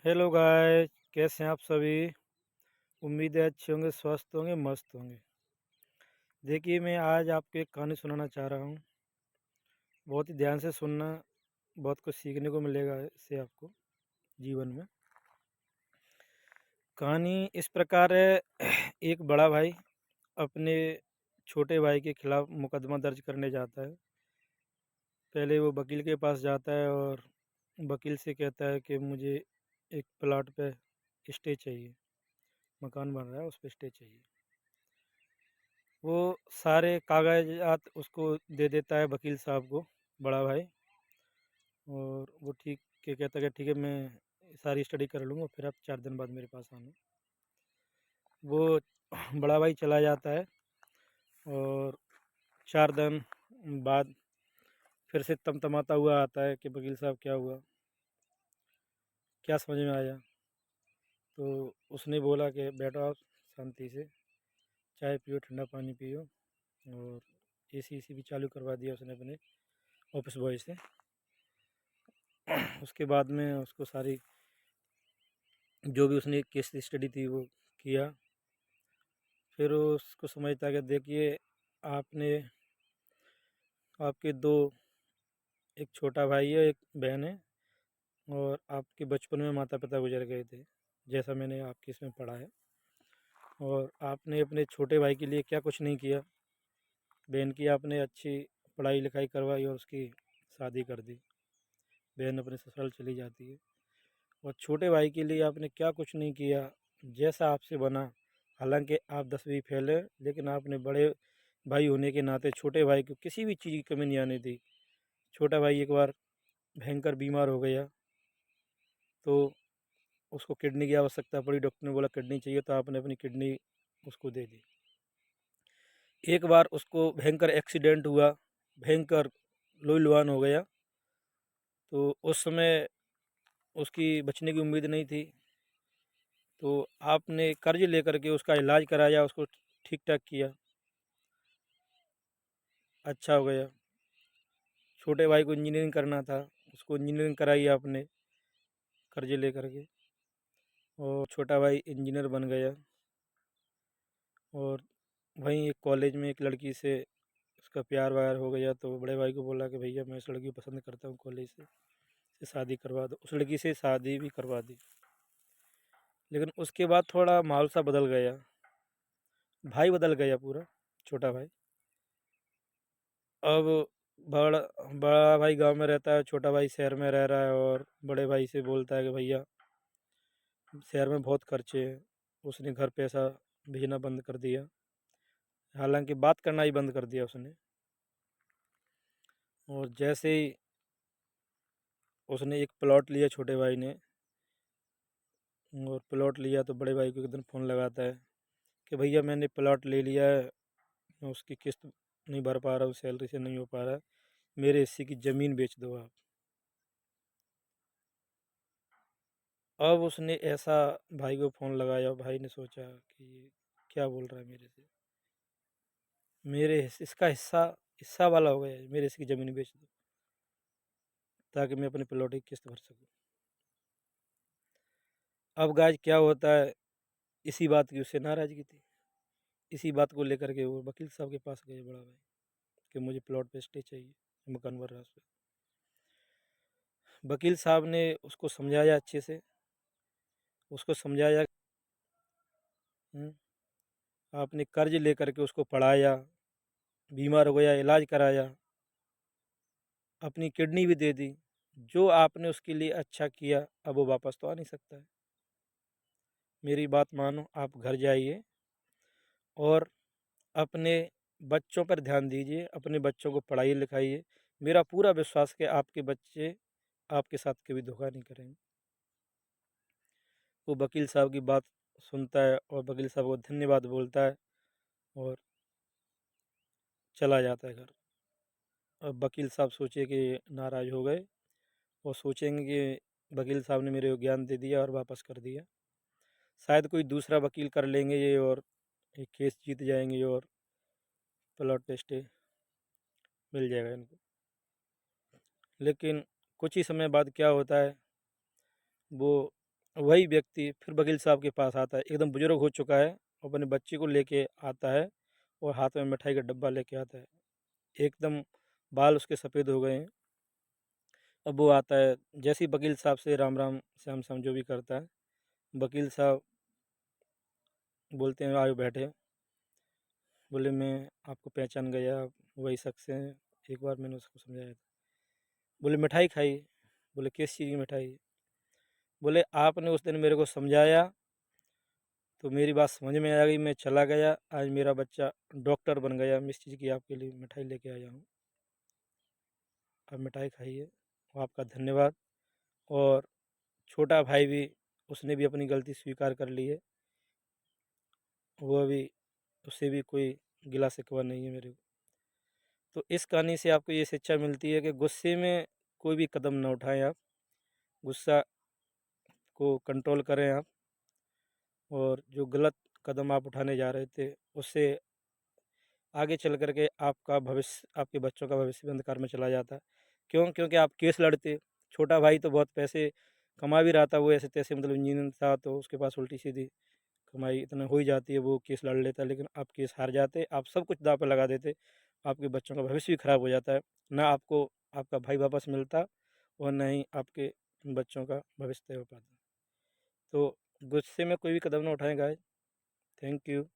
Hello guys, कैसे हैं आप सभी। उम्मीद है अच्छे होंगे, स्वस्थ होंगे, मस्त होंगे। देखिए, मैं आज आपको एक कहानी सुनाना चाह रहा हूँ। बहुत ही ध्यान से सुनना, बहुत कुछ सीखने को मिलेगा इससे आपको जीवन में। कहानी इस प्रकार है। एक बड़ा भाई अपने छोटे भाई के खिलाफ मुकदमा दर्ज करने जाता है। पहले वो वकील के पास जाता है और वकील से कहता है कि मुझे एक प्लॉट पे स्टे चाहिए, मकान बन रहा है उस पे स्टे चाहिए। वो सारे कागजात उसको दे देता है वकील साहब को, बड़ा भाई। और वो ठीक के कहता है कि ठीक है, मैं सारी स्टडी कर लूँगा, फिर आप 4 दिन बाद मेरे पास आना। वो बड़ा भाई चला जाता है और 4 दिन बाद फिर से तमतमाता हुआ आता है कि वकील साहब क्या हुआ, क्या समझ में आया। तो उसने बोला कि बैठो आप शांति से, चाय पियो, ठंडा पानी पियो। और एसी भी चालू करवा दिया उसने अपने ऑफिस बॉय से। उसके बाद में उसको सारी जो भी उसने केस स्टडी थी वो किया। फिर वो उसको समझता है कि देखिए, आपने आपके दो, एक छोटा भाई है, एक बहन है, और आपके बचपन में माता पिता गुजर गए थे, जैसा मैंने आपके इसमें पढ़ा है। और आपने अपने छोटे भाई के लिए क्या कुछ नहीं किया। बहन की आपने अच्छी पढ़ाई लिखाई करवाई और उसकी शादी कर दी। बहन अपने ससुराल चली जाती है। और छोटे भाई के लिए आपने क्या कुछ नहीं किया, जैसा आपसे बना। हालांकि आप 10वीं फेल है, लेकिन आपने बड़े भाई होने के नाते छोटे भाई को किसी भी चीज़ की कमी नहीं आने दी। छोटा भाई एक बार भयंकर बीमार हो गया, तो उसको किडनी की आवश्यकता पड़ी। डॉक्टर ने बोला किडनी चाहिए, तो आपने अपनी किडनी उसको दे दी। एक बार उसको भयंकर एक्सीडेंट हुआ, भयंकर लोही लुहान हो गया, तो उस समय उसकी बचने की उम्मीद नहीं थी। तो आपने कर्ज लेकर के उसका इलाज कराया, उसको ठीक ठाक किया, अच्छा हो गया। छोटे भाई को इंजीनियरिंग करना था, उसको इंजीनियरिंग कराई आपने कर्ज लेकर के, और छोटा भाई इंजीनियर बन गया। और वहीं एक कॉलेज में एक लड़की से उसका प्यार व्यार हो गया, तो बड़े भाई को बोला कि भैया मैं इस लड़की को पसंद करता हूँ, कॉलेज से शादी करवा दो। उस लड़की से शादी भी करवा दी। लेकिन उसके बाद थोड़ा माहौल सा बदल गया, भाई बदल गया पूरा, छोटा भाई। अब बड़ा बड़ा भाई गांव में रहता है, छोटा भाई शहर में रह रहा है, और बड़े भाई से बोलता है कि भैया शहर में बहुत खर्चे हैं। उसने घर पैसा भेजना बंद कर दिया, हालांकि बात करना ही बंद कर दिया उसने। और जैसे ही उसने एक प्लॉट लिया छोटे भाई ने, और प्लॉट लिया, तो बड़े भाई को एक दिन फ़ोन लगाता है कि भैया मैंने प्लॉट ले लिया है, मैं उसकी किस्त नहीं भर पा रहा हूँ, सैलरी से नहीं हो पा रहा है, मेरे हिस्से की ज़मीन बेच दो आप। अब उसने ऐसा भाई को फ़ोन लगाया, भाई ने सोचा कि ये क्या बोल रहा है मेरे से, इसका हिस्सा हिस्सा वाला हो गया है, मेरे हिस्से की ज़मीन बेच दो ताकि मैं अपने प्लॉट की किस्त भर सकूँ। अब गाज क्या होता है, इसी बात की उससे नाराज़गी थी। इसी बात को लेकर के वो वकील साहब के पास गए, बड़ा भाई, कि मुझे प्लॉट पे स्टे चाहिए, मकान बन रहा है उस पे। वकील साहब ने उसको समझाया अच्छे से, उसको समझाया। "हम्म, आपने कर्ज लेकर के उसको पढ़ाया, बीमार हो गया, इलाज कराया, अपनी किडनी भी दे दी। जो आपने उसके लिए अच्छा किया, अब वो वापस तो आ नहीं सकता है। मेरी बात मानो, आप घर जाइए और अपने बच्चों पर ध्यान दीजिए, अपने बच्चों को पढ़ाइए लिखाइए। मेरा पूरा विश्वास है कि आपके बच्चे आपके साथ कभी धोखा नहीं करेंगे।" वो वकील साहब की बात सुनता है और वकील साहब को धन्यवाद बोलता है और चला जाता है घर। अब वकील साहब सोचे कि नाराज़ हो गए, और सोचेंगे कि वकील साहब ने मेरे को ज्ञान दे दिया और वापस कर दिया, शायद कोई दूसरा वकील कर लेंगे ये, और एक केस जीत जाएंगे और प्लॉट पे स्टे मिल जाएगा इनको। लेकिन कुछ ही समय बाद क्या होता है, वो वही व्यक्ति फिर वकील साहब के पास आता है, एकदम बुजुर्ग हो चुका है, अपने बच्चे को लेके आता है और हाथ में मिठाई का डब्बा लेके आता है। एकदम बाल उसके सफ़ेद हो गए हैं। अब वो आता है, जैसे ही वकील साहब से राम राम श्याम श्याम जो भी करता है, वकील साहब बोलते हैं आओ बैठे। बोले मैं आपको पहचान गया, आप वही शख्स हैं, एक बार मैंने उसको समझाया था। बोले मिठाई खाई। बोले किस चीज़ की मिठाई? बोले आपने उस दिन मेरे को समझाया तो मेरी बात समझ में आ गई, मैं चला गया, आज मेरा बच्चा डॉक्टर बन गया, मैं इस चीज़ की आपके लिए मिठाई लेके आया हूँ, आप मिठाई खाइए, और आपका धन्यवाद। और छोटा भाई भी, उसने भी अपनी गलती स्वीकार कर ली है, वो अभी, उससे भी कोई गिला शिकवा नहीं है मेरे को। तो इस कहानी से आपको ये शिक्षा मिलती है कि गुस्से में कोई भी कदम ना उठाएं आप, गुस्सा को कंट्रोल करें आप, और जो गलत कदम आप उठाने जा रहे थे उससे आगे चल कर के आपका भविष्य, आपके बच्चों का भविष्य भी अंधकार में चला जाता। क्यों? क्योंकि आप केस लड़ते। छोटा भाई तो बहुत पैसे कमा भी रहा था, वो ऐसे तैसे मतलब इंजीनियर था, तो उसके पास उल्टी सीधी कमाई इतना हो ही जाती है, वो केस लड़ लेता। लेकिन आप केस हार जाते, आप सब कुछ दांव पे लगा देते, आपके बच्चों का भविष्य भी खराब हो जाता है। ना आपको आपका भाई वापस मिलता, और ना ही आपके बच्चों का भविष्य तय हो पाता। तो गुस्से में कोई भी कदम ना उठाएं गाइस। Thank you.